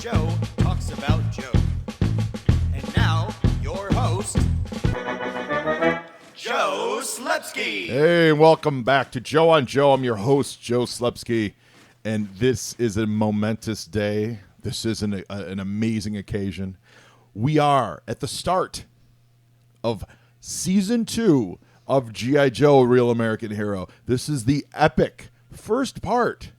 Joe talks about Joe. And now, your host, Joe Slepsky. Hey, welcome back to Joe on Joe. I'm your host, Joe Slepsky, and this is a momentous day. This is an amazing occasion. We are at the start of Season 2 of G.I. Joe, Real American Hero. This is the epic first part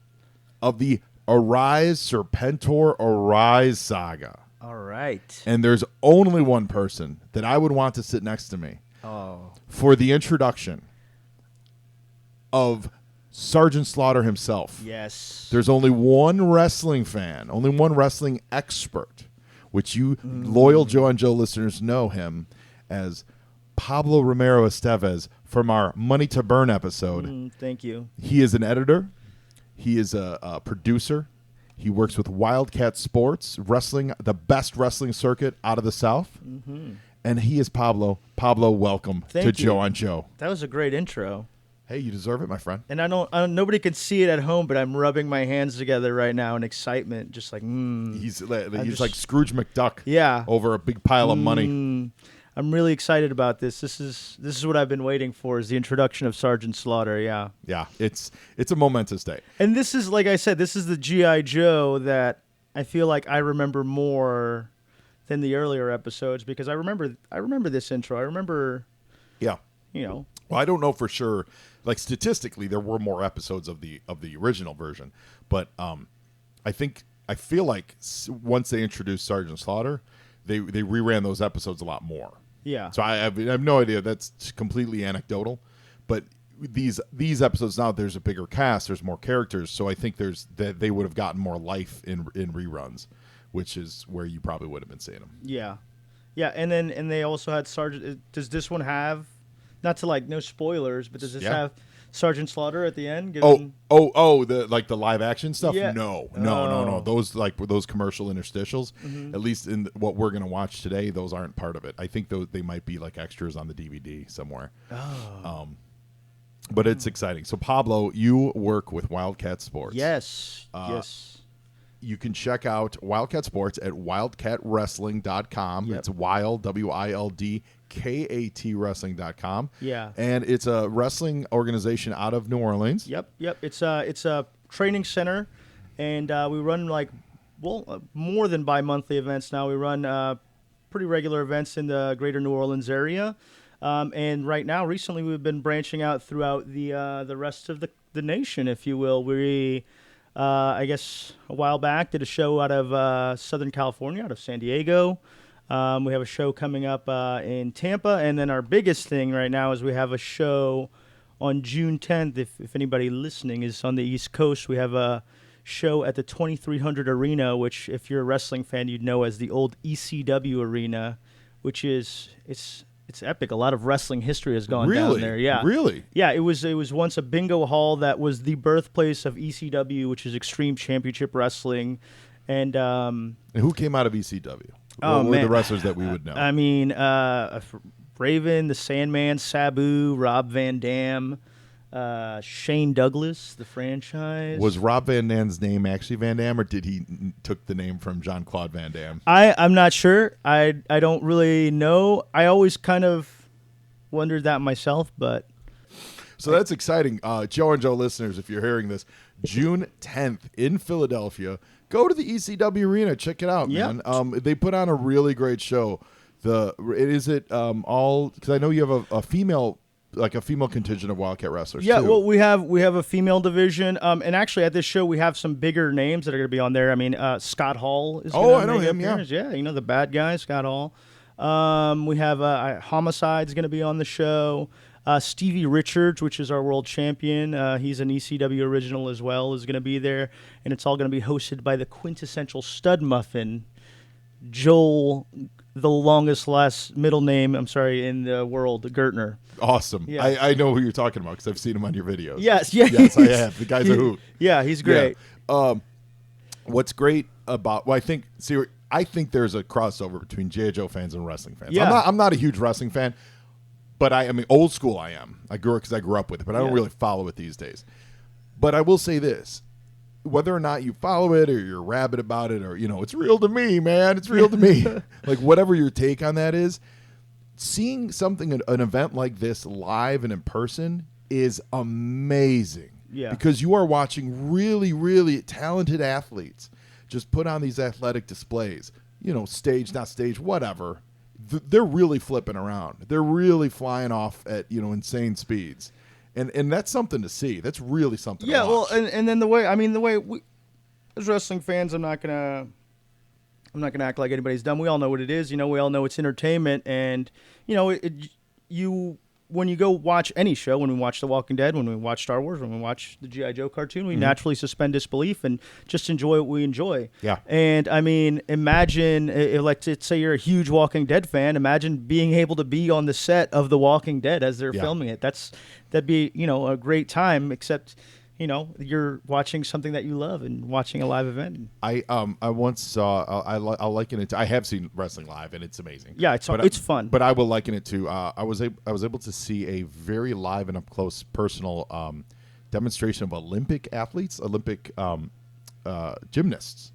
of the Arise Serpentor Arise saga. All right. And there's only one person that I would want to sit next to me for the introduction of Sergeant Slaughter himself. Yes. There's only one wrestling fan, only one wrestling expert, which you loyal Joe and Joe listeners know him as Pablo Romero-Estevez from our Money to Burn episode. Thank you. He is an editor. He is a producer. He works with Wildkat Sports, wrestling, the best wrestling circuit out of the South. Mm-hmm. And he is Pablo. Pablo, welcome to Joe on Joe. That was a great intro. Hey, you deserve it, my friend. And I don't nobody can see it at home, but I'm rubbing my hands together right now in excitement, just like, He's like Scrooge McDuck. Yeah. Over a big pile of money. I'm really excited about this. This is what I've been waiting for, is the introduction of Sergeant Slaughter. Yeah. Yeah, it's a momentous day. And this is, like I said, this is the G.I. Joe that I feel like I remember more than the earlier episodes, because I remember this intro. I remember, Yeah. Well, I don't know for sure. Like statistically, there were more episodes of the original version, but I feel like once they introduced Sergeant Slaughter, they reran those episodes a lot more. Yeah. So I have no idea. That's completely anecdotal, but these episodes now, there's a bigger cast, there's more characters, so I think they would have gotten more life in reruns, which is where you probably would have been seeing them. Yeah, yeah, and they also had Sergeant. Does this one have? Not to no spoilers, but does this have Sergeant Slaughter at the end? The live action stuff? Yeah. No. Those commercial interstitials, at least in what we're gonna watch today, those aren't part of it. I think they might be like extras on the DVD somewhere. But it's exciting. So Pablo, you work with Wildkat Sports. Yes. Yes. You can check out Wildkat Sports at wildkatwrestling.com. Yep. It's wild, WILDKAT wrestling.com. Yeah. And it's a wrestling organization out of New Orleans. Yep. It's a training center, and we run more than bi-monthly events now. We run pretty regular events in the greater New Orleans area. And right now, recently, we've been branching out throughout the rest of the nation, if you will. We I guess a while back, did a show out of Southern California, out of San Diego. We have a show coming up in Tampa. And then our biggest thing right now is we have a show on June 10th. If anybody listening is on the East Coast, we have a show at the 2300 Arena, which if you're a wrestling fan, you'd know as the old ECW Arena, which is it's epic. A lot of wrestling history has gone down there. Yeah, really. Yeah, it was once a bingo hall that was the birthplace of ECW, which is Extreme Championship Wrestling, and who came out of ECW? What were the wrestlers that we would know? I mean, Raven, the Sandman, Sabu, Rob Van Dam, Shane Douglas, the franchise. Was Rob Van Dam's name actually Van Dam, or did he took the name from Jean-Claude Van Damme? I'm not sure. I don't really know. I always kind of wondered that myself, but. So that's exciting. Joe and Joe listeners, if you're hearing this, June 10th in Philadelphia, go to the ECW Arena. Check it out, man. They put on a really great show. Because I know you have a female contingent of Wildkat wrestlers. Yeah, too. well, we have a female division, and actually at this show we have some bigger names that are going to be on there. I mean, Scott Hall is. I know him. Yeah, the bad guy, Scott Hall. We have Homicide's going to be on the show. Stevie Richards, which is our world champion, he's an ECW original as well, is going to be there, and it's all going to be hosted by the quintessential stud muffin, Joel, the longest last middle name, in the world, Gertner. Awesome. Yeah. I know who you're talking about because I've seen him on your videos. Yes, I have. The guy's a hoot. Yeah, he's great. Yeah. What's great about I think there's a crossover between G.I. Joe fans and wrestling fans. Yeah. I'm not a huge wrestling fan, but I mean old school I am. I grew up with it, but I don't really follow it these days. But I will say this. whether or not you follow it or you're rabid about it or, it's real to me, man. It's real to me. Like, whatever your take on that is, seeing something, an event like this live and in person is amazing. Yeah. Because you are watching really, really talented athletes just put on these athletic displays, stage, not stage, whatever. They're really flipping around. They're really flying off at, insane speeds. And that's something to see. That's really something to watch. Well, and then the way we, as wrestling fans, I'm not gonna act like anybody's dumb. We all know what it is. We all know it's entertainment, and when you go watch any show, when we watch The Walking Dead, when we watch Star Wars, when we watch the G.I. Joe cartoon, we naturally suspend disbelief and just enjoy what we enjoy. Yeah. And imagine, let's say you're a huge Walking Dead fan. Imagine being able to be on the set of The Walking Dead as they're filming it. That'd be a great time. Except you're watching something that you love and watching a live event. I once saw, I'll liken it to, I have seen wrestling live and it's amazing. Yeah, it's fun. But I will liken it to, I was able to see a very live and up close personal demonstration of Olympic athletes, Olympic gymnasts.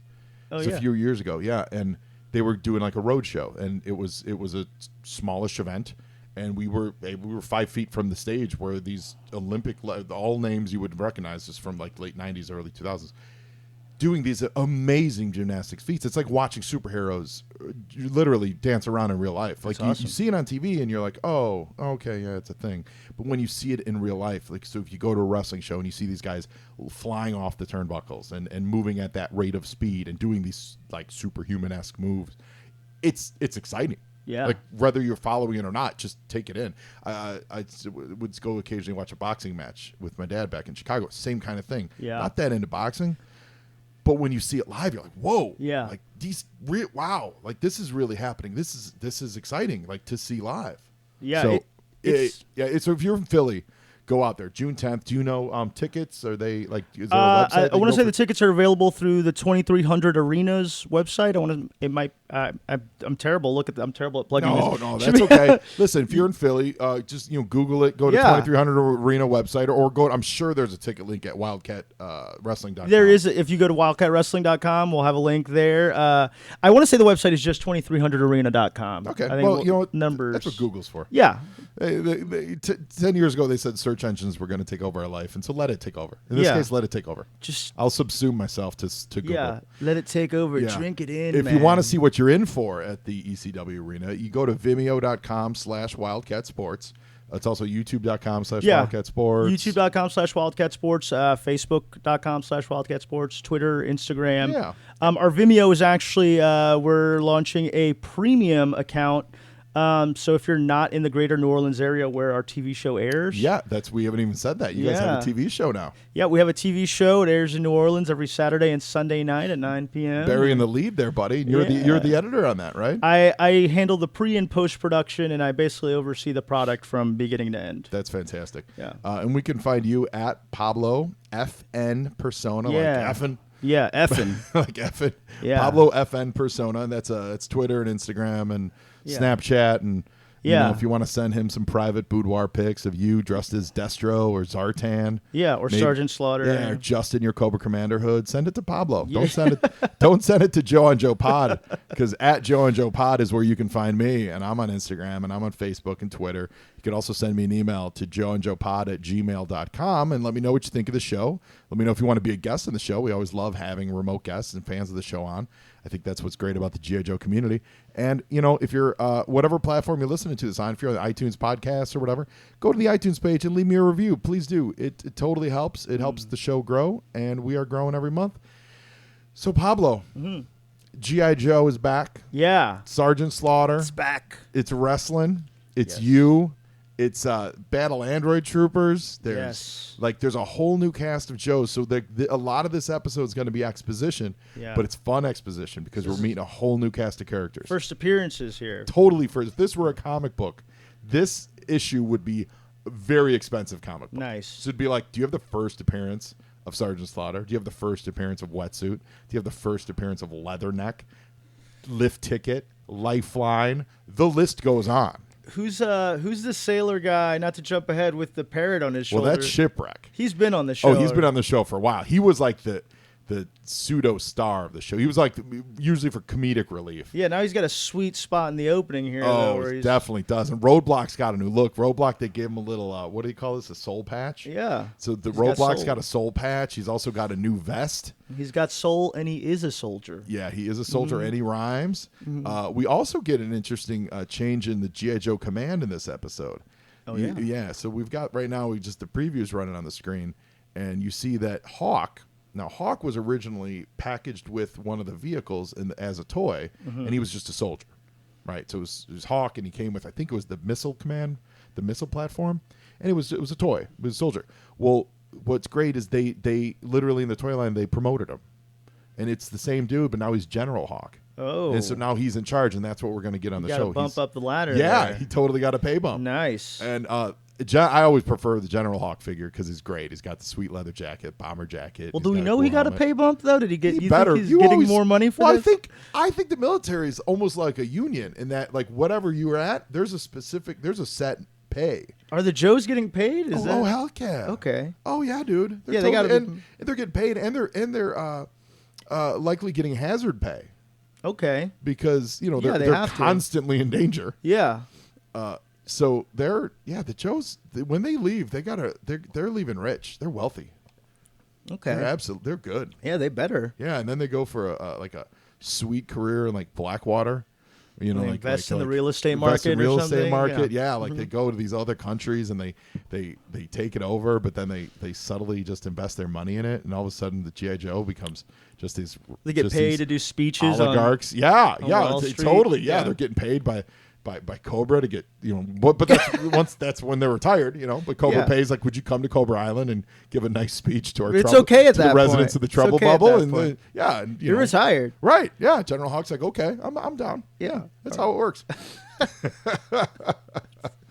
Oh, a few years ago, yeah, and they were doing like a road show, and it was a smallish event. And we were 5 feet from the stage where these Olympic, all names you would recognize just from like late 90s, early 2000s, doing these amazing gymnastics feats. It's like watching superheroes literally dance around in real life. Like you see it on TV and you're like, oh, okay, yeah, it's a thing. But when you see it in real life, like, so if you go to a wrestling show and you see these guys flying off the turnbuckles and moving at that rate of speed and doing these like superhuman-esque moves, it's exciting. Yeah. Like, whether you're following it or not, just take it in. I would go occasionally watch a boxing match with my dad back in Chicago. Same kind of thing. Yeah. Not that into boxing, but when you see it live, you're like, whoa. Yeah. Like, wow. Like, this is really happening. This is exciting, like, to see live. Yeah. So, so if you're in Philly, go out there. June 10th. Do you know tickets? Are they like? Is there a website? I want to say the tickets are available through the 2300 Arenas website. I'm terrible. I'm terrible at plugging this. No, that's okay. Listen, if you're in Philly, just Google it. Go to 2300 Arena website, or go. I'm sure there's a ticket link at wildkatwrestling.com. There is. If you go to wildkatwrestling.com, we'll have a link there. I want to say the website is just 2300arena.com. Okay. I think numbers. That's what Google's for. Yeah. 10 years ago, they said search engines were going to take over our life, and so let it take over. In this case, let it take over. Just I'll subsume myself to Google. Yeah, let it take over. Yeah. Drink it in, If man. you want to see what you're in for at the ECW Arena, you go to vimeo.com/wildcatsports. It's also youtube.com/wildcatsports. youtube.com/wildcatsports, facebook.com/wildcatsports, Twitter, Instagram. Yeah. Our Vimeo is actually, we're launching a premium account. So if you're not in the greater New Orleans area where our TV show airs. Yeah, we haven't even said that. You guys have a TV show now. Yeah, we have a TV show. It airs in New Orleans every Saturday and Sunday night at 9 p.m. Burying the lead there, buddy. You're the editor on that, right? I handle the pre and post production, and I basically oversee the product from beginning to end. That's fantastic. Yeah. And we can find you at Pablo FN Persona, like effin'. Yeah, effin'. like effin'. Yeah. Pablo FN Persona. And that's Twitter and Instagram and Snapchat, and if you want to send him some private boudoir pics of you dressed as Destro or Zartan, or Sergeant Slaughter, or just in your Cobra Commander hood, send it to Pablo. Don't send it to Joe and Joe Pod, because at Joe and Joe Pod is where you can find me, and I'm on Instagram and I'm on Facebook and Twitter. You can also send me an email to joeandjoepod@gmail.com and let me know what you think of the show. Let me know if you want to be a guest on the show. We always love having remote guests and fans of the show on. I think that's what's great about the G.I. Joe community. And, if you're whatever platform you're listening to this on, if you're on the iTunes podcast or whatever, go to the iTunes page and leave me a review. Please do. It totally helps. It helps the show grow, and we are growing every month. So, Pablo, G.I. Joe is back. Yeah. Sergeant Slaughter. It's back. It's wrestling. It's you. It's Battle Android Troopers. There's a whole new cast of Joes. So a lot of this episode is going to be exposition, but it's fun exposition because we're meeting a whole new cast of characters. First appearances here. Totally first. If this were a comic book, this issue would be a very expensive comic book. Nice. So it'd be like, do you have the first appearance of Sergeant Slaughter? Do you have the first appearance of Wetsuit? Do you have the first appearance of Leatherneck? Lift Ticket? Lifeline? The list goes on. Who's the sailor guy, not to jump ahead, with the parrot on his shoulder? Well, that's Shipwreck. He's been on the show. Oh, he's been on the show for a while. He was like the the pseudo star of the show. He was like usually for comedic relief. Yeah, now he's got a sweet spot in the opening here. though, where It he's, definitely does. And Roadblock's got a new look. Roadblock, they gave him a little, what do you call this? A soul patch? Yeah. So the He's got Roadblock's soul. got a soul patch. He's also got a new vest. He's got soul, and he is a soldier. Yeah, he is a soldier, Mm-hmm. and he rhymes. We also get an interesting change in the G.I. Joe command in this episode. Oh, yeah? Yeah, so we've got right now, the preview's running on the screen, and you see that Hawk. Now, Hawk was originally packaged with one of the vehicles as a toy, Mm-hmm. and he was just a soldier, right? So it was Hawk, and he came with, I think it was the missile command, the missile platform, and it was a toy. It was a soldier. Well, what's great is they literally in the toy line, they promoted him. And it's the same dude, but now he's General Hawk. Oh. And so now he's in charge, and that's what we're going to get on the show. Bump up the ladder. Yeah, there. he totally got a pay bump. Nice. And I always prefer the General Hawk figure because he's great. He's got the sweet leather jacket, bomber jacket. Well, He's do we got know cool he got a helmet. pay bump though? Did he get? He You better. think he's You getting always- more money for well, this? I think the military is almost like a union in that, like, whatever you're at, there's a set pay. Are the Joes getting paid? Is that? Oh, hell yeah. Okay. Oh yeah, dude. Yeah, they gotta and they're getting paid, and they're likely getting hazard pay Okay. because Yeah, they're they have to. constantly in danger. Yeah. So the Joes, when they leave, they're leaving rich. They're wealthy. Okay. They're good. Yeah, they better. Yeah, and then they go for a sweet career in like Blackwater. They invest in the real estate invest in market or real estate something? market. Yeah. Yeah, like they go to these other countries and they take it over, but then they subtly just invest their money in it, and all of a sudden the GI Joe becomes just these. They get just paid these to do speeches. oligarchs. On Wall Street. Totally. Yeah, Yeah. they're getting paid by Cobra to get but that's when they're retired. But Cobra Yeah. pays like, would you come to Cobra Island and give a nice speech to our It's okay at to that the residents point. of the It's Trouble okay at Bubble? that And point. and You're retired. right? Yeah, General Hawk's like, okay, I'm down. Yeah. That's how it works.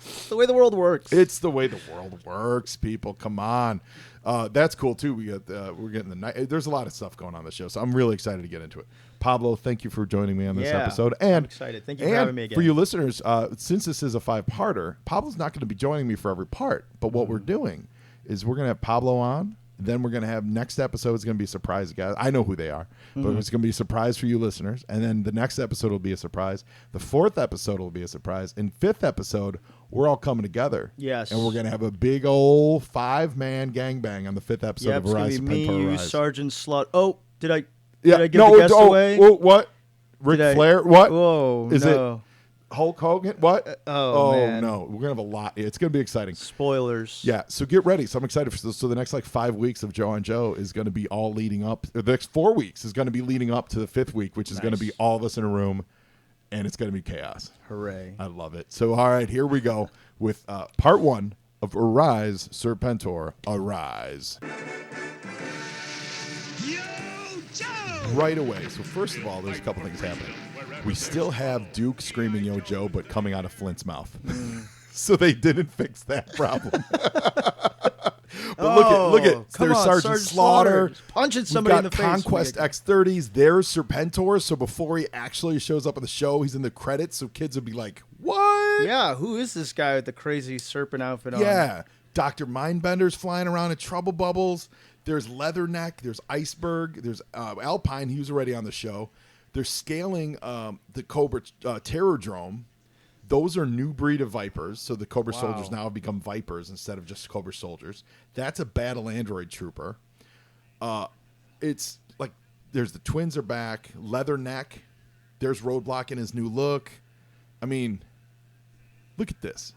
It's the way the world works. It's the way the world works, people. Come on. That's cool too. We're getting the night. There's a lot of stuff going on the show, so I'm really excited to get into it. Pablo, thank you for joining me on this Yeah, episode. I'm And excited. Thank you for having me again. For you listeners, since this is a 5-parter, Pablo's not going to be joining me for every part. But what we're doing is we're going to have Pablo on. Then we're going to have next episode is going to be a surprise, guys. I know who they are, but it's going to be a surprise for you listeners. And then the next episode will be a surprise. The 4th episode will be a surprise. And 5th episode, we're all coming together. Yes. And we're going to have a big old 5-man gangbang on the 5th episode Yep, of it's gonna Arise be me, Serpentor you, Rise. Sergeant Slut. Oh, did I Yeah, give the guest away? What? Ric Did I- Flair? What? Whoa, Is no. it Hulk Hogan? What? oh, man. No, we're gonna have a lot. It's gonna be exciting. Spoilers. Yeah, so get ready. So I'm excited for this. So the next 5 weeks of Joe on Joe is going to be all leading up. Or the next 4 weeks is going to be leading up to the 5th week, which is going to be Nice. all of us in a room, and it's going to be chaos. Hooray. I love it. So all right, here we go with part 1 of Arise Serpentor. Arise. Yo, Joe! Right away. So first of all, there's a couple things happening. We still have Duke screaming "Yo Joe," but coming out of Flint's mouth. So they didn't fix that problem. But look at come there's on, Sergeant Slaughter. punching We've somebody in got the face. Conquest X30s. There's Serpentor. So before he actually shows up on the show, he's in the credits. So kids would be like, "What?" Yeah, who is this guy with the crazy serpent outfit on? Yeah. Dr. Mindbender's flying around in trouble bubbles. There's Leatherneck. There's Iceberg. There's Alpine. He was already on the show. They're scaling the Cobra Terrordrome. Those are new breed of Vipers. So the Cobra soldiers now have become Vipers instead of just Cobra soldiers. That's a battle android trooper. It's like there's the twins are back. Leatherneck. There's Roadblock in his new look. I mean, look at this.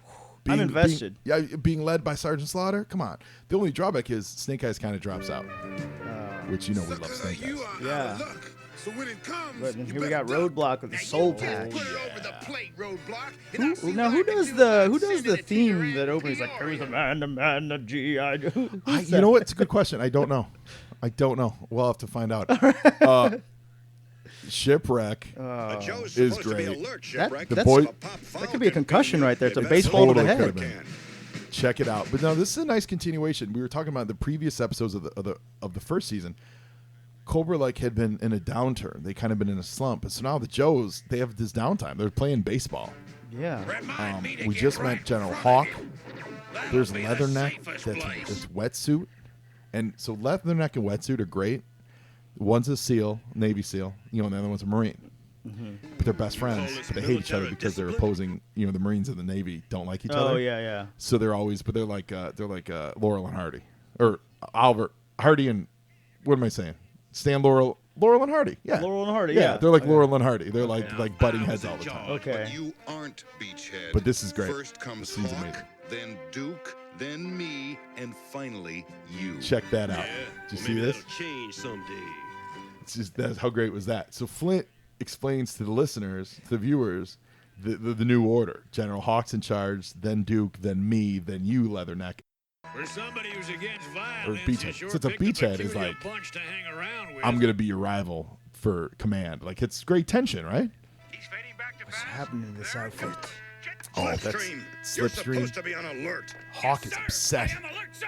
I'm invested. Being led by Sergeant Slaughter. Come on. The only drawback is Snake Eyes kind of drops out, which we love Snake Eyes. Yeah. So when it comes, But then you here we better got duck. Roadblock with the Now soul you just patch. put it over the plate, Roadblock. and I'll see Now, what who I can does do the about theme sending it to theme your that Aunt opens like "Who's the Gloria. man, the G.I. Joe"? You know what? It's a good question. I don't know. We'll have to find out. Shipwreck. Joe's is supposed to be great. alert, That- Shipwreck. The that's- boy- that could be a concussion right there. It's a That's baseball to the Totally head. could've been. Check it out. But no, this is a nice continuation. We were talking about the previous episodes of the first season. Cobra had been in a downturn. They kind of been in a slump. So now the Joes, they have this downtime. They're playing baseball. Yeah. We just met General Hawk. There's Leatherneck. That's wetsuit. And so Leatherneck and wetsuit are great. One's a SEAL, Navy SEAL, and the other one's a Marine. But they're best friends, but they hate each other because they're opposing. The Marines and the Navy don't like each other. Oh yeah. So they're like Laurel and Hardy, or Oliver Hardy and what am I saying? Stan Laurel and Hardy. Yeah, Laurel and Hardy. Yeah, they're like Laurel and Hardy. They're like butting heads all the time. Okay. But you aren't Beachhead. But this is great. First comes This scene's Hawk, amazing. then Duke, then me, and finally you. Check that out. Did you see this? That'll change someday. That's how great was that? So Flint explains to the listeners, to the viewers, the new order. General Hawk's in charge, then Duke, then me, then you, Leatherneck. For somebody who's against Or violence, Beachhead. it sure So it's a picked a Beachhead is peculiar like, bunch to hang around with. I'm going to be your rival for command. Like, it's great tension, right? He's fading back to What's happening in this outfit? Oh, that's Slipstream. You're Slipstream. supposed to be on alert. Hawk is upset. I am alert, sir.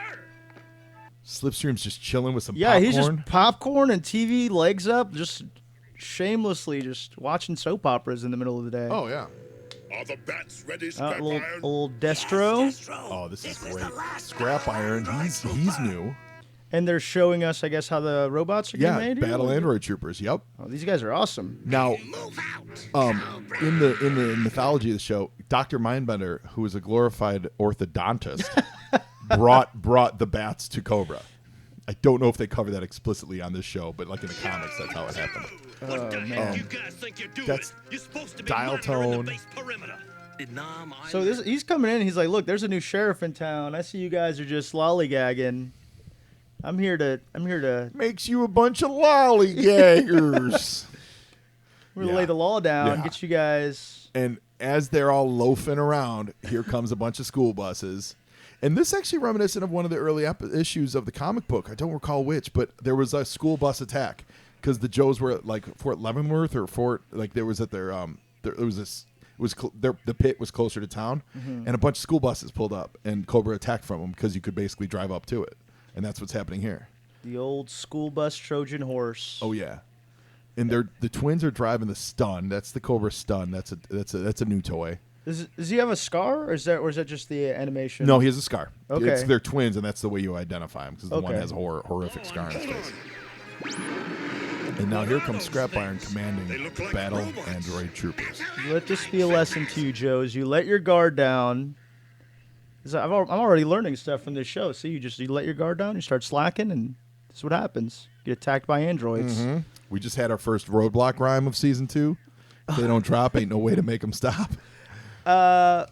Slipstream's just chilling with some Yeah, popcorn. he's just popcorn and TV, legs up, just shamelessly just watching soap operas in the middle of the day. Oh, yeah. Are the bats ready, A Scrap little, Iron? little Destro. Oh, this is great. Scrap Iron, he's new. And they're showing us, I guess, how the robots are getting Yeah, made. here? Battle Android Troopers. Yep. Oh, these guys are awesome. Now, in the mythology of the show, Dr. Mindbender, who was a glorified orthodontist, brought the bats to Cobra. I don't know if they cover that explicitly on this show, but like in the comics, that's how it happened. What the man. heck you guys think you're doing? That's You're supposed to be dial monitoring tone. the base perimeter. So he's coming in. He's like, "Look, there's a new sheriff in town. I see you guys are just lollygagging. I'm here to Makes you a bunch of lollygaggers. really Yeah. lay the law down, Yeah. get you guys." And as they're all loafing around, here comes a bunch of school buses. And this actually reminiscent of one of the early issues of the comic book. I don't recall which, but there was a school bus attack because the Joes were at like Fort Leavenworth or Fort, like there was at their the pit was closer to town, and a bunch of school buses pulled up, and Cobra attacked from them because you could basically drive up to it, and that's what's happening here. The old school bus Trojan horse. Oh yeah, and the twins are driving the Stun. That's the Cobra Stun. That's a new toy. Does he have a scar, or is that just the animation? No, he has a scar. Okay. It's, they're twins, and that's the way you identify them because the one Okay. has a horrific scar on his face. And now here comes Scrap Iron commanding the Battle Android Troopers. Let this be a lesson to you, Joes. You let your guard down. 'Cause I'm already learning stuff from this show. See, you let your guard down, you start slacking, and this is what happens. You get attacked by androids. We just had our first roadblock rhyme of season 2. If they don't drop, ain't no way to make them stop.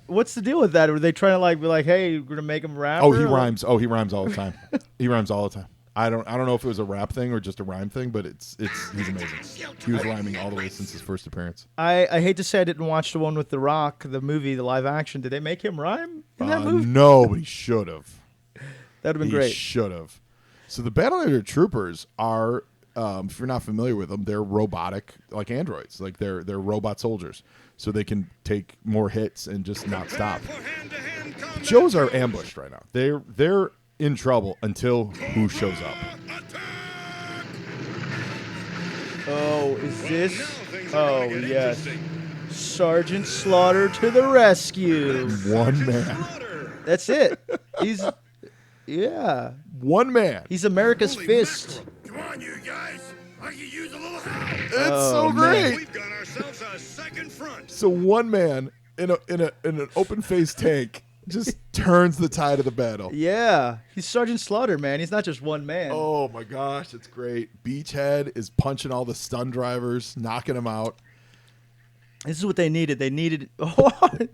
What's the deal with that? Were they trying to be like, hey, we're gonna make him rap? Oh, he rhymes. Oh, he rhymes all the time. He rhymes all the time. I don't know if it was a rap thing or just a rhyme thing, but he's amazing. He was rhyming all the way since his first appearance. I hate to say I didn't watch the one with The Rock, the movie, the live action. Did they make him rhyme in that movie? No, but he should have. That'd have been He great. should have. So the Battle Android Troopers are, if you're not familiar with them, they're robotic like androids. Like they're robot soldiers, so they can take more hits and just not stop. Hand-to-hand combat. Joes are ambushed right now. They're in trouble until who shows up. Oh, is this? Now things are Oh, gonna get yes. interesting. Sergeant Slaughter to the rescue. One man. That's it. Yeah. One man. He's America's Holy fist. mackerel. Come on, you guys. I could use a little help. It's so man. great. We've got ourselves a second front. So one man in an open faced tank just turns the tide of the battle. Yeah. He's Sergeant Slaughter, man. He's not just one man. Oh my gosh, it's great. Beachhead is punching all the stun drivers, knocking them out. This is what they needed. They needed what?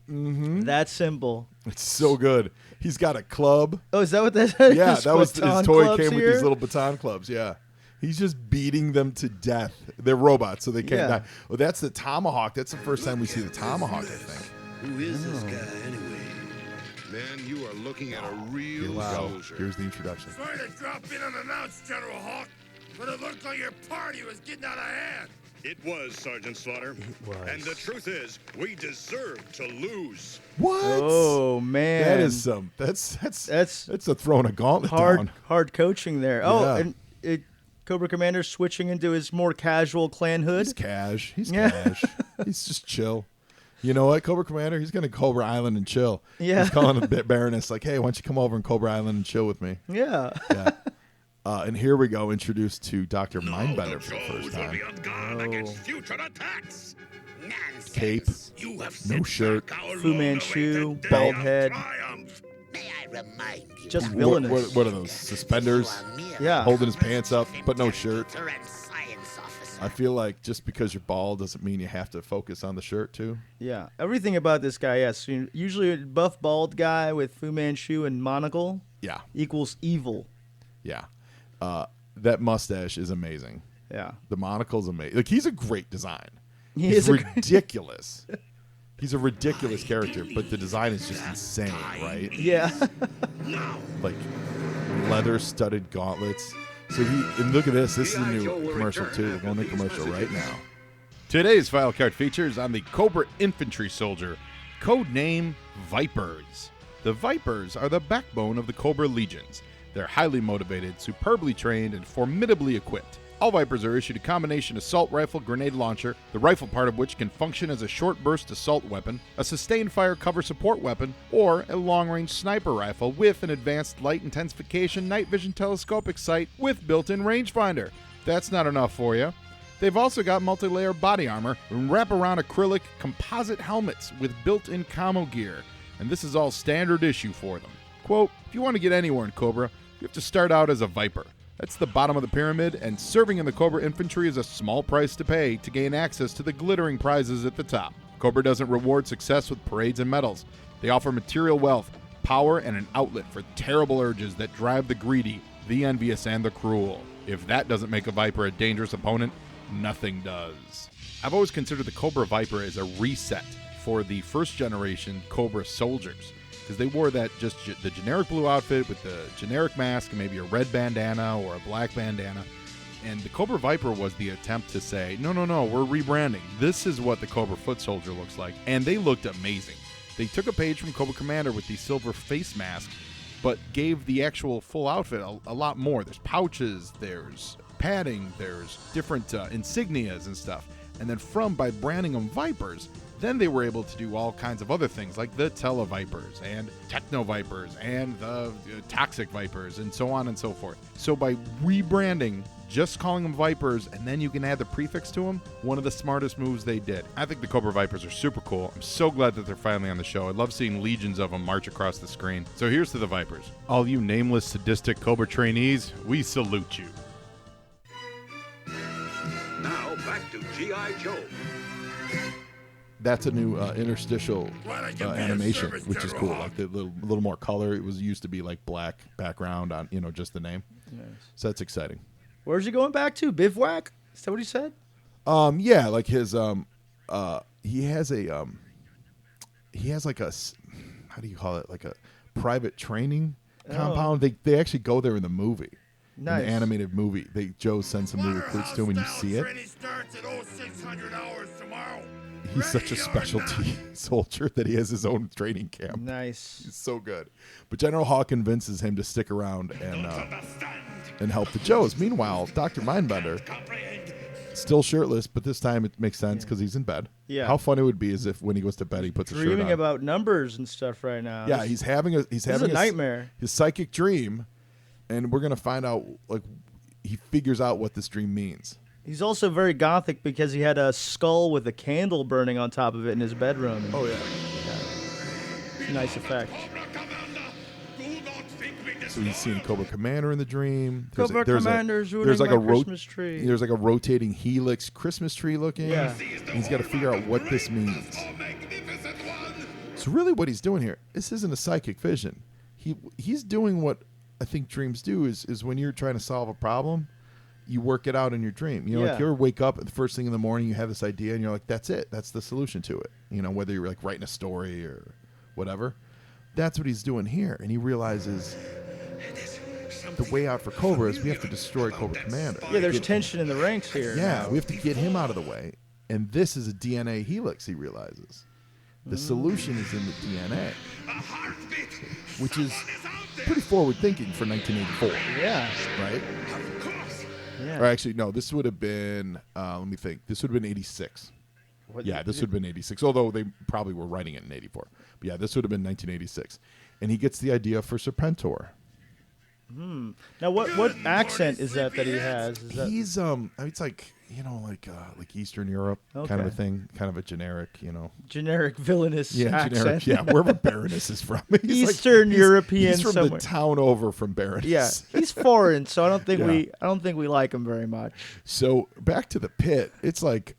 That symbol. It's so good. He's got a club. Oh, is that what that is? Yeah, that was his toy clubs came with here? these little baton clubs. Yeah. He's just beating them to death. They're robots, so they can't Yeah. die. Well, that's the tomahawk. That's the first time we see the tomahawk, I think. Who is this guy anyway? Man, you are looking at a real Here we go. soldier. Here's the introduction. Sorry to drop in unannounced, General Hawk, but it looked like your party was getting out of hand. It was, Sergeant Slaughter. It was. And the truth is, we deserve to lose. What? Oh man. That is some. That's a throwing a gauntlet down. hard coaching there. Oh, Yeah. and Cobra Commander switching into his more casual clan hood. He's cash. He's Yeah. cash. He's just chill. You know what, Cobra Commander? He's going to Cobra Island and chill. Yeah. He's calling the Baroness like, hey, why don't you come over and Cobra Island and chill with me? Yeah. Yeah. And here we go, introduced to Dr. No, Mindbender the for the Joes first will be time. on guard against future attacks. Nonsense. Cape. You have No set shirt. back our Fu long-awaited Manchu, day bald of head. triumph. May I remind you? Just that villainous. What are those, suspenders? you are merely Yeah. Holding his pants up, but no shirt. inventor and science officer. I feel like just because you're bald doesn't mean you have to focus on the shirt, too. Yeah, everything about this guy, yes. Usually a buff, bald guy with Fu Manchu and monocle Yeah, equals evil. yeah. That mustache is amazing. Yeah. The monocle's amazing. Like, he's a great design. He He's is a ridiculous. He's a ridiculous character, but the design is just insane, right? Yeah. Like leather-studded gauntlets. So and look at this. This is a new commercial too. We're going to commercial right now. Today's Filecard Feature is on the Cobra Infantry Soldier, codename Vipers. The Vipers are the backbone of the Cobra Legions. They're highly motivated, superbly trained, and formidably equipped. All Vipers are issued a combination assault rifle grenade launcher, the rifle part of which can function as a short burst assault weapon, a sustained fire cover support weapon, or a long-range sniper rifle with an advanced light intensification night vision telescopic sight with built-in rangefinder. That's not enough for you. They've also got multi-layer body armor and wrap-around acrylic composite helmets with built-in camo gear, and this is all standard issue for them. Quote, if you want to get anywhere in Cobra, you have to start out as a Viper. That's the bottom of the pyramid, and serving in the Cobra Infantry is a small price to pay to gain access to the glittering prizes at the top. Cobra doesn't reward success with parades and medals. They offer material wealth, power, and an outlet for terrible urges that drive the greedy, the envious, and the cruel. If that doesn't make a Viper a dangerous opponent, nothing does. I've always considered the Cobra Viper as a reset for the first generation Cobra soldiers, because they wore that the generic blue outfit with the generic mask and maybe a red bandana or a black bandana. And the Cobra Viper was the attempt to say, no, we're rebranding. This is what the Cobra Foot Soldier looks like. And they looked amazing. They took a page from Cobra Commander with the silver face mask, but gave the actual full outfit a lot more. There's pouches, there's padding, there's different insignias and stuff. And then by branding them Vipers, then they were able to do all kinds of other things like the Tele-Vipers and Techno-Vipers and the Toxic Vipers and so on and so forth. So by rebranding, just calling them Vipers, and then you can add the prefix to them, one of the smartest moves they did. I think the Cobra Vipers are super cool. I'm so glad that they're finally on the show. I love seeing legions of them march across the screen. So here's to the Vipers. All you nameless, sadistic Cobra trainees, we salute you. Now back to G.I. Joe. That's a new interstitial Glad I can be of animation, service, which is General cool. Hawk. Like the little more color. It used to be like black background on just the name. Nice. So that's exciting. Where's he going back to? Bivouac? Is that what he said? Yeah, like his he has like a how do you call it, like a private training compound. They actually go there in the movie. Nice. In the animated movie. Joe sends some new recruits to him and you see it. Training starts at 0600 hours tomorrow. He's such a specialty soldier that he has his own training camp. Nice. He's so good. But General Hawk convinces him to stick around and help the Joes. Meanwhile, Dr. Mindbender, still shirtless, but this time it makes sense because he's in bed. Yeah. How fun it would be is if when he goes to bed he puts a shirt Dreaming on. about numbers and stuff right now. Yeah, he's having a nightmare. His psychic dream, and we're gonna find out, like, he figures out what this dream means. He's also very gothic because he had a skull with a candle burning on top of it in his bedroom. Oh yeah. Nice effect. So he's seeing Cobra Commander in the dream. Cobra Commander's ruining my Christmas tree. There's like a rotating helix Christmas tree looking. Yeah. And he's got to figure out what this means. So really what he's doing here, this isn't a psychic vision. He's doing what I think dreams do is when you're trying to solve a problem, you work it out in your dream. Like you ever wake up the first thing in the morning, you have this idea and you're like, that's it. That's the solution to it. Whether you're like writing a story or whatever. That's what he's doing here. And he realizes the way out for Cobra is we have to destroy Cobra Commander. Yeah, there's tension in the ranks here. Yeah, we have to get him out of the way. And this is a DNA helix, he realizes. The solution is in the DNA, which is pretty forward thinking for 1984. Yeah. Right? Yeah. Or actually, no, this would have been, let me think, this would have been 86. Yeah, this would have been 86, although they probably were writing it in 84. But yeah, this would have been 1986. And he gets the idea for Serpentor. Now, what accent is that he has? Is that He's I mean, it's like like Eastern Europe kind of a thing, kind of a generic, generic villainous accent? generic, wherever Baroness is from. He's Eastern European He's from somewhere. the town over from Baroness. Yeah, he's foreign, so I don't think Yeah. we like him very much. So back to the pit. It's like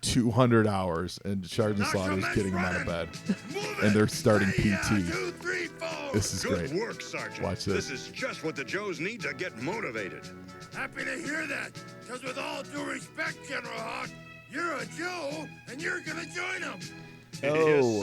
200 hours, and Shard and Slaughter is getting him out of bed, and they're starting PT. This is Good great. work, Sergeant. Watch this. This is just what the Joes need to get motivated. Happy to hear that, because with all due respect, General Hawk, you're a Joe, and you're going to join them. Oh,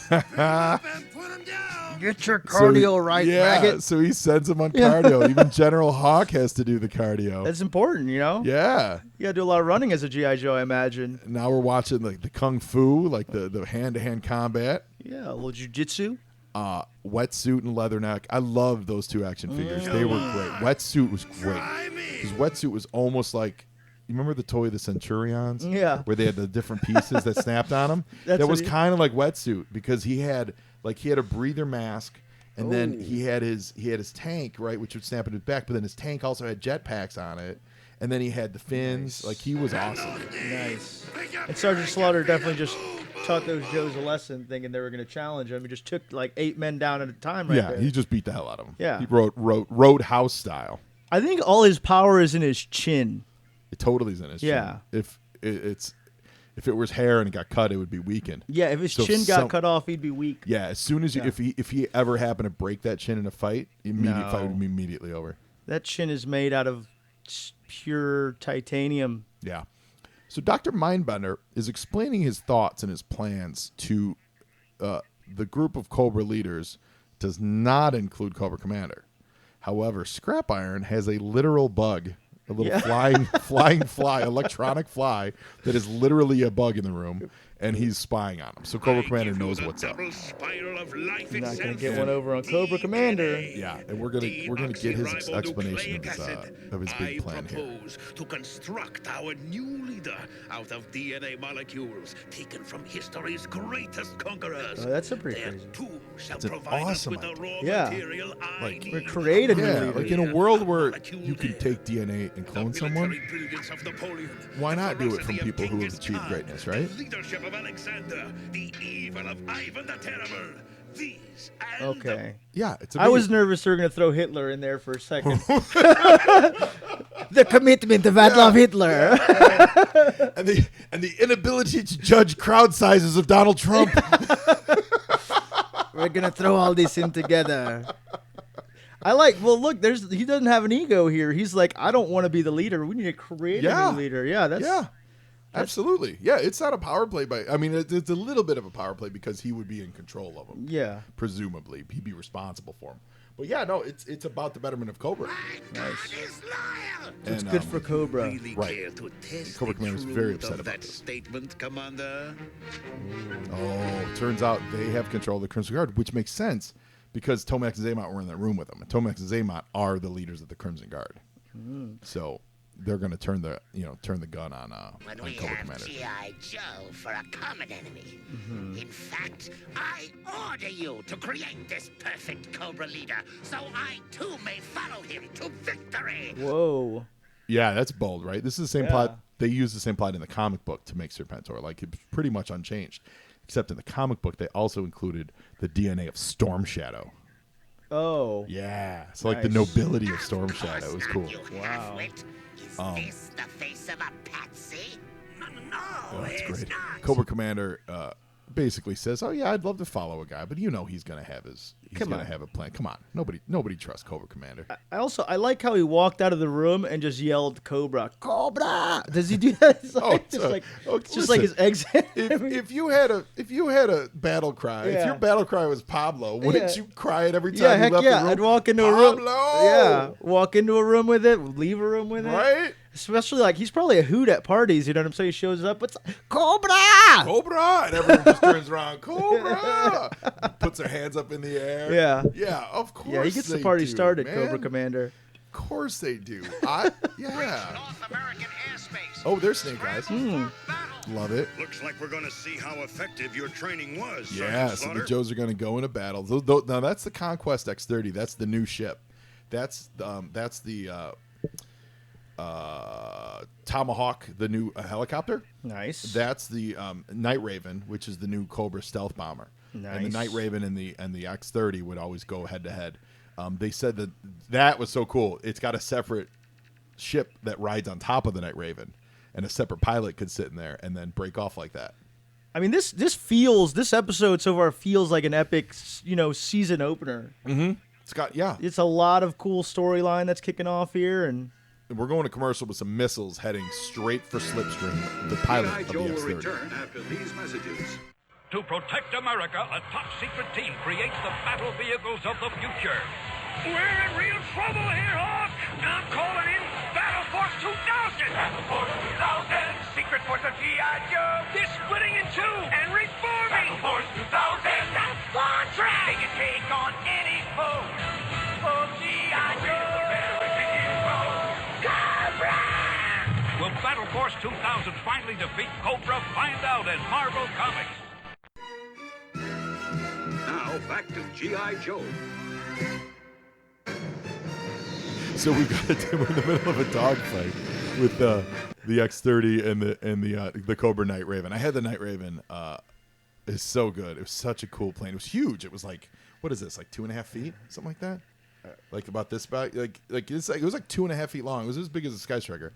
Pick up and put them down. get your So cardio right, yeah, maggot. so he sends him on cardio. Even General Hawk has to do the cardio. That's important, Yeah. You gotta do a lot of running as a GI Joe, I imagine. Now we're watching like the kung fu, like the hand-to-hand combat. Yeah, a little jujitsu. Wetsuit and Leatherneck. I love those two action figures. They were great. Wetsuit was great. Try me. His wetsuit was almost like, you remember the toy, the Centurions? Yeah. Where they had the different pieces that snapped on them? That's That what was he- kind of like Wetsuit, because he had a breather mask, and then he had his tank, right, which would snap in his back, but then his tank also had jetpacks on it, and then he had the fins. Like, he was awesome. Nice. And Sergeant Slaughter definitely just taught those Joes a lesson, thinking they were going to challenge him. He just took like 8 men down at a time right Yeah, there. he just beat the hell out of him. Yeah. He rode house style. I think all his power is in his chin. It totally is in his Yeah. chin. If it was hair and it got cut, it would be weakened. Yeah, if his So chin got some- cut off, he'd be weak. Yeah, as soon as Yeah. if he ever happened to break that chin in a fight, No. fight would be immediately over. That chin is made out of pure titanium. Yeah. So Dr. Mindbender is explaining his thoughts and his plans to the group of Cobra leaders. Does not include Cobra Commander. However, Scrap Iron has a literal bug, a little flying fly, electronic fly that is literally a bug in the room, and he's spying on him. So Cobra Commander knows what's up. Double spiral of life You're not going to itself. get one over on Cobra Commander. Yeah, and we're gonna get his explanation of his big plan here. I propose to construct our new leader out of DNA molecules taken from history's greatest conquerors. Oh, that's a pretty Their crazy. tomb shall It's an provide us awesome with the raw Yeah. material I Like, need. We're creative Yeah, leader. like in a world where you can take DNA and The clone someone, military brilliance of Napoleon, why the not do it from ferocity of people who have Genghis achieved Khan, greatness, right? The leadership of Alexander, the evil of Ivan the Terrible. These and Okay. yeah, it's. I was amazing. nervous they were going to throw Hitler in there for a second. The commitment of Adolf Hitler. and the inability to judge crowd sizes of Donald Trump. We're going to throw all this in together. Well, look, he doesn't have an ego here. He's like, I don't want to be the leader. We need to create Yeah. a new leader. Yeah, that's Yeah, absolutely. Yeah, it's not a power play it's a little bit of a power play because he would be in control of them. Yeah. Presumably, he'd be responsible for them. But yeah, no, it's about the betterment of Cobra. It's And, good for Cobra. Really Right. care to test Cobra the Commander's truth very upset of about that this. statement, Commander. Oh, turns out they have control of the Crimson Guard, which makes sense because Tomax and Zaymot were in that room with them, and Tomax and Zaymot are the leaders of the Crimson Guard. So they're going to turn the gun on When on we Cobra have Commander. G.I. Joe for a common enemy. In fact, I order you to create this perfect Cobra leader so I too may follow him to victory. Whoa. Yeah, that's bold, right? This is the same Yeah. plot. They use the same plot in the comic book to make Serpentor. Like, it's pretty much unchanged. Except in the comic book, they also included the DNA of Storm Shadow. Oh. Yeah. So, like, the Nice. nobility of Storm Shadow is cool. You Wow. halfwit. Is this the face of a patsy? No, Oh, that's it's great. not. Cobra Commander basically says, "Oh yeah, I'd love to follow a guy, but he's gonna have Come on. have a plan. Come on, nobody trusts Cobra Commander. I like how he walked out of the room and just yelled Cobra. Cobra! Does he do that? It's like, it's just like his exit. If you had a battle cry, if Yeah. your battle cry was Pablo, wouldn't Yeah. you cry it every time Yeah, you heck left yeah. the room? I'd walk into a room. Pablo! Yeah, walk into a room with it, leave a room with it. Right? Especially like he's probably a hoot at parties. You know what I'm saying? He shows up. It's Cobra. Cobra! And everyone just turns around. Cobra! Puts their hands up in the air. Yeah. Yeah, of course. Yeah, he gets the they party do, started, man. Cobra Commander. Of course they do. Yeah. North American airspace. Oh, there's Snake Eyes. Battle. Love it. Looks like we're going to see how effective your training was, Yeah, Sergeant so the Slaughter. Joes are going to go into battle. Now, that's the Conquest X-30. That's the new ship. That's the Tomahawk, the new helicopter. Nice. That's the Night Raven, which is the new Cobra stealth bomber. Nice. And the Night Raven and the X-30 would always go head to head. They said that was so cool. It's got a separate ship that rides on top of the Night Raven, and a separate pilot could sit in there and then break off like that. I mean, this episode so far feels like an epic, season opener. Mm-hmm. It's a lot of cool storyline that's kicking off here, and we're going to commercial with some missiles heading straight for Slipstream, the pilot of the X-30. will return after these messages. To protect America, a top-secret team creates the battle vehicles of the future. We're in real trouble here, Hawk! I'm calling in Battle Force 2000! Battle Force 2000! Secret Force of G.I. Joe! They're splitting in two and reforming! Battle Force 2000! The Squadron! They can take on any foe of G.I. Joe! Cobra! Will Battle Force 2000 finally defeat Cobra? Find out in Marvel Comics. Now, back to G.I. Joe. So we're in the middle of a dogfight with the X-30 and the Cobra Night Raven. I had the Night Raven. It's so good. It was such a cool plane. It was huge. It was like, what is this? Like 2.5 feet, something like that. Like about this big. It was like 2.5 feet long. It was as big as a Sky Striker.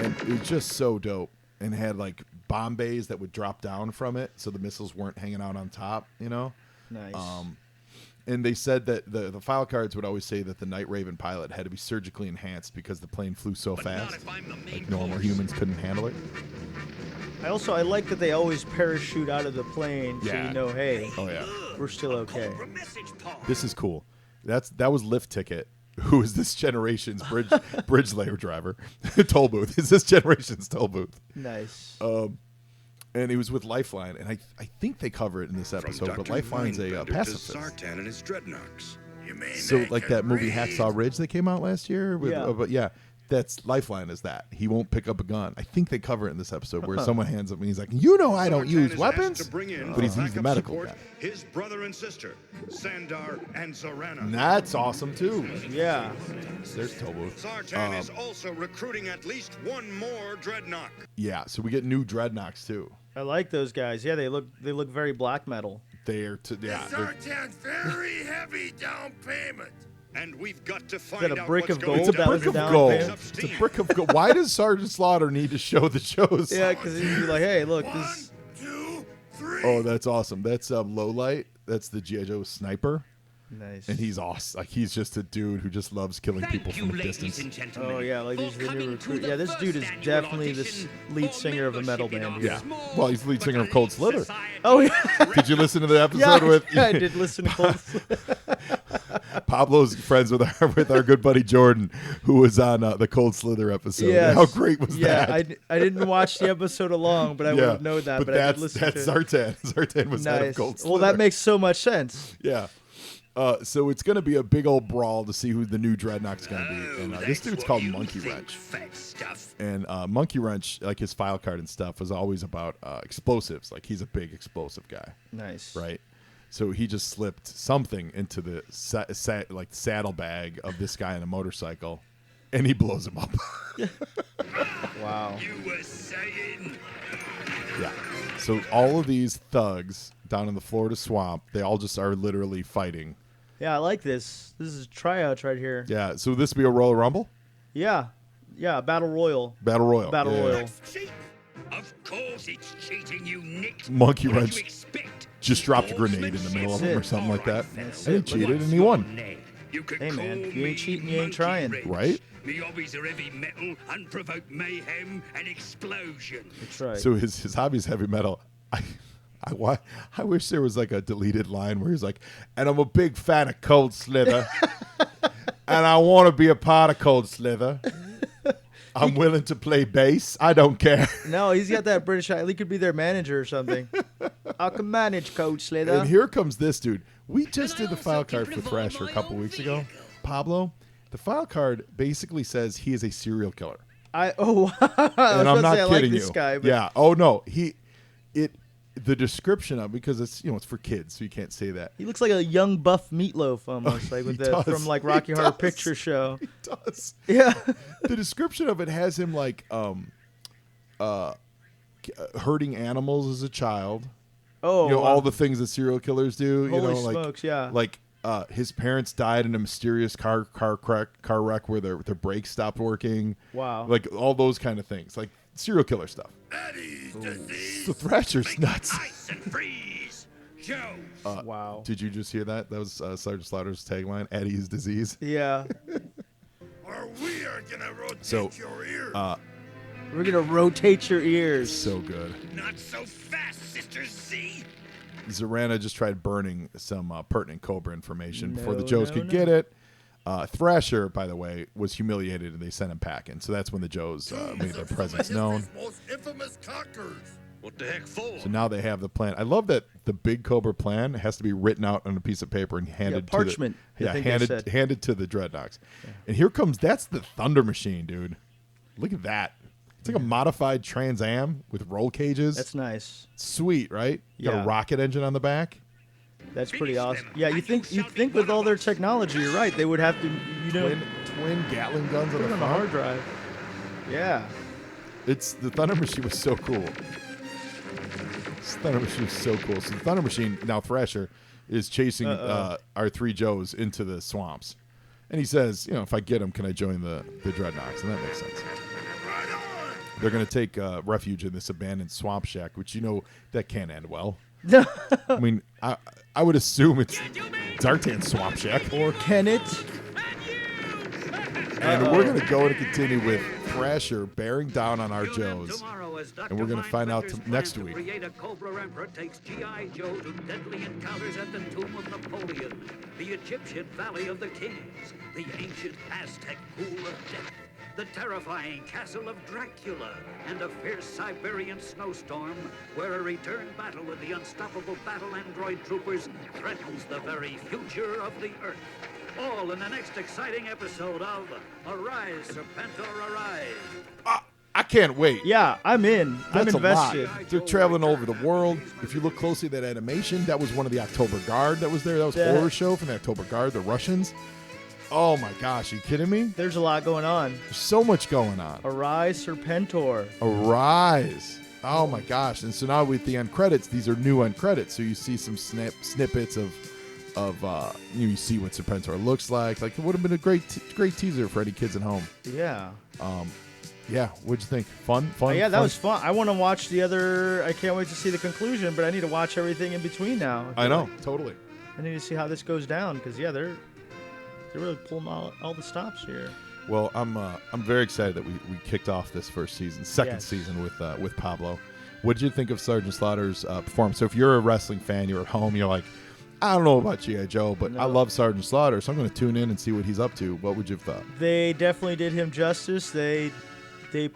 And it was just so dope. And had like bomb bays that would drop down from it, so the missiles weren't hanging out on top. Nice. And they said that the file cards would always say that the Night Raven pilot had to be surgically enhanced because the plane flew so fast, like normal humans couldn't handle it. I like that they always parachute out of the plane, so Yeah. you know, hey, Oh yeah, we're still okay. this is cool. That was Lift Ticket, who is this generation's bridge layer driver, toll booth. Is this generation's toll booth? Nice. And he was with Lifeline, and I think they cover it in this episode, but Lifeline's a pacifist. Sartan and his Dreadnoks. You mean So they like can that movie read? Hacksaw Ridge that came out last year? Yeah. But yeah, that's Lifeline is that. He won't pick up a gun. I think they cover it in this episode where someone hands him and he's like, I don't Sartan use is weapons. asked to bring in But he's for the backup medical support guy. His brother and sister, Sandar and Zorana. And that's awesome too. Yeah. There's Tobu. Sartan is also recruiting at least one more Dreadnok. Yeah, so we get new Dreadnoks too. I like those guys. Yeah, they look very black metal. They're Sartan's very heavy down payment. And we've got to find that a out brick what's of going gold? it's a That was brick the of down gold. payment? It's a brick of gold. Why does Sergeant Slaughter need to show the shows? Yeah, because he'd be like, hey, look, 1, this. 2, 3. Oh, that's awesome. That's Lowlight. That's the G.I. Joe sniper. Nice. And he's awesome. Like he's just a dude who just loves killing people from a distance. Oh yeah, like these the new recruit. Yeah, this dude is definitely the lead singer of a metal band. Yeah. Well, he's the lead singer of Cold Slither. Oh yeah. Did you listen to the episode with I did listen to Cold. Pablo's friends with our good buddy Jordan, who was on the Cold Slither episode? Yes. How great was Yeah, that? I didn't watch the episode along, but I would have known that. But I did listen that's to it. Zartan. Zartan was head of Nice. Cold Slither. Well, that makes so much sense. Yeah. So it's going to be a big old brawl to see who the new Dreadnok's going to be. And this dude's called Monkey Wrench. And Monkey Wrench, like his file card and stuff, was always about explosives. Like he's a big explosive guy, Nice. right? So he just slipped something into the saddlebag of this guy on a motorcycle, and he blows him up. Wow. You were saying. Yeah. So all of these thugs down in the Florida swamp, they all just are literally fighting. Yeah, I like this. This is tryouts right here. Yeah. So this be a Royal Rumble? Yeah. Yeah, Battle Royal. Battle Royal. Battle Yeah. Royal. Of course it's cheating, you nick. Monkey What did you Wrench expect? just dropped a grenade in the middle of him or That's it. something like that. That's And he it. cheated and he won. You could Hey, man, call if you ain't me cheating, you ain't Monkey trying. Wrench. Right? Me hobbies are heavy metal, unprovoked mayhem, and explosion. That's right. So his hobby's heavy metal. I wish there was like a deleted line where he's like, and I'm a big fan of Cold Slither, and I want to be a part of Cold Slither. I'm willing to play bass. I don't care. No, he's got that British. He could be their manager or something. I can manage, Coach Slither. And here comes this dude. We just did the file card for Thrasher a couple weeks ago. Pablo, the file card basically says he is a serial killer. I was And I'm about to not say, I kidding like this you. guy, but Yeah. Oh no. the description of, because it's it's for kids, so you can't say that. He looks like a young buff Meatloaf almost, like with from like Rocky Horror Picture Show. He does. Yeah. The description of it has him like hurting animals as a child. Oh, all the things that serial killers do. Holy like smokes, yeah. Like his parents died in a mysterious car wreck where their brakes stopped working. Wow. Like all those kind of things, like serial killer stuff. Eddie's disease. The Thrasher's nuts. Ice and freeze. Joe. Wow. Did you just hear that? That was Sergeant Slaughter's tagline, Eddie's disease. Yeah. Or we are gonna rotate So, your ears. We're going to rotate your ears. So good. Not so fast, Sister Z. Zorana just tried burning some pertinent Cobra information before the No, Joes no, could no. get it. Thrasher, by the way, was humiliated and they sent him packing. So that's when the Joes made their presence known. Most infamous conquerors. What the heck for? So now they have the plan. I love that the big Cobra plan has to be written out on a piece of paper and handed parchment, to I the think they said. handed to the Dreadnoks. Yeah. And here comes that's the Thunder Machine, dude. Look at that. It's like a modified Trans Am with roll cages. That's nice. Sweet, right? You got Yeah. a rocket engine on the back. That's pretty awesome. Yeah, you think with all their technology, you're right. They would have to, Twin Gatling guns on put the it on the front. hard drive. Yeah. It's the Thunder Machine was so cool. This Thunder Machine was so cool. So the Thunder Machine, now Thrasher, is chasing our three Joes into the swamps. And he says, if I get him, can I join the Dreadnoks? And that makes sense. They're going to take refuge in this abandoned swamp shack, which that can't end well. I mean, I would assume it's Zartan's swamp shack. Or can it? And we're going to go and continue with Thrasher bearing down on our Joes. And we're going to find out next week. Create a Cobra Emperor takes G.I. Joe to deadly encounters at the tomb of Napoleon, the Egyptian Valley of the Kings, the ancient Aztec Pool of Death, the terrifying castle of Dracula, and a fierce Siberian snowstorm where a return battle with the unstoppable battle android troopers threatens the very future of the Earth. All in the next exciting episode of Arise, Serpentor, Arise. I can't wait. Yeah, I'm in. That's I'm invested. a lot. They're traveling over the world. If you look closely at that animation, that was one of the October Guard that was there. That was a horror show from the October Guard, the Russians. Oh my gosh, are you kidding me? There's a lot going on. There's so much going on. Arise, Serpentor. Arise. Oh my gosh. And so now with the end credits, these are new end credits. So you see some snippets of you see what Serpentor looks like. Like it would have been a great teaser for any kids at home. Yeah. Yeah, what'd you think? Fun? Yeah, that was fun. I want to watch the other. I can't wait to see the conclusion, but I need to watch everything in between now. I know, totally. I need to see how this goes down because they're really pulling all the stops here. Well, I'm very excited that we kicked off this first season, second season with Pablo. What did you think of Sergeant Slaughter's performance? So if you're a wrestling fan, you're at home, you're like, I don't know about G.I. Joe, but I love Sergeant Slaughter, so I'm going to tune in and see what he's up to. What would you have thought? They definitely did him justice. They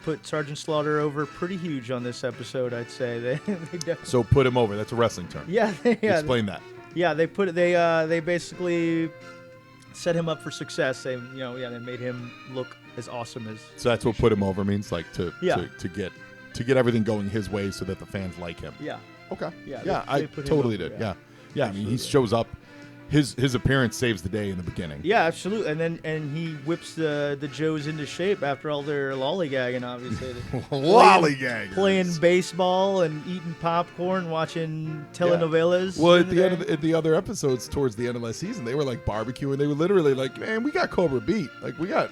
put Sergeant Slaughter over pretty huge on this episode, I'd say. They So put him over. That's a wrestling term. Yeah. Explain that. Yeah, they basically set him up for success. They made him look as awesome as. So that's what put him over means, like to get everything going his way so that the fans like him. Yeah. Okay. Yeah. I they put him totally over, did. Yeah. I mean, he shows up. His appearance saves the day in the beginning. Yeah, absolutely. And he whips the Joes into shape after all their lollygagging, obviously. Lollygaggers. Playing baseball and eating popcorn, watching telenovelas. Well, at the other episodes towards the end of last season, they were like barbecuing. They were literally like, man, we got Cobra beat. Like we got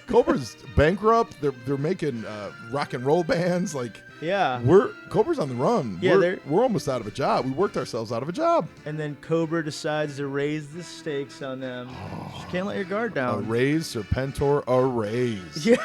Cobra's bankrupt. They're making rock and roll bands. Like Cobra's on the run. Yeah, we're almost out of a job. We worked ourselves out of a job. And then Cobra decides to raise the stakes on them. You can't let your guard down. A raise, Serpentor, a raise. Yeah.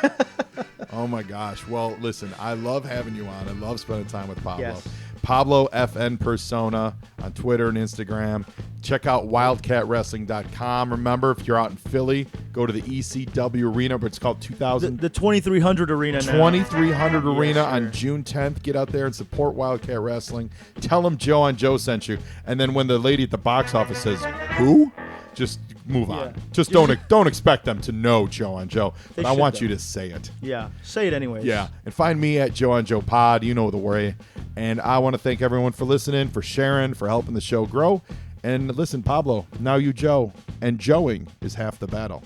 Oh my gosh. Well, listen, I love having you on. I love spending time with Pablo. Yes. Pablo FN Persona on Twitter and Instagram. Check out wildkatwrestling.com. Remember, if you're out in Philly, go to the ECW Arena, but it's called 2000. The 2300 Arena now. 2300 Arena sure. on June 10th. Get out there and support Wildkat Wrestling. Tell them Joe on Joe sent you. And then when the lady at the box office says, who? Just move on. Just don't expect them to know Joe on Joe. But I want you to say it. Yeah. Say it anyways. Yeah. And find me at Joe on Joe Pod. You know the way. And I want to thank everyone for listening, for sharing, for helping the show grow. And listen, Pablo, now you Joe, and Joeing is half the battle.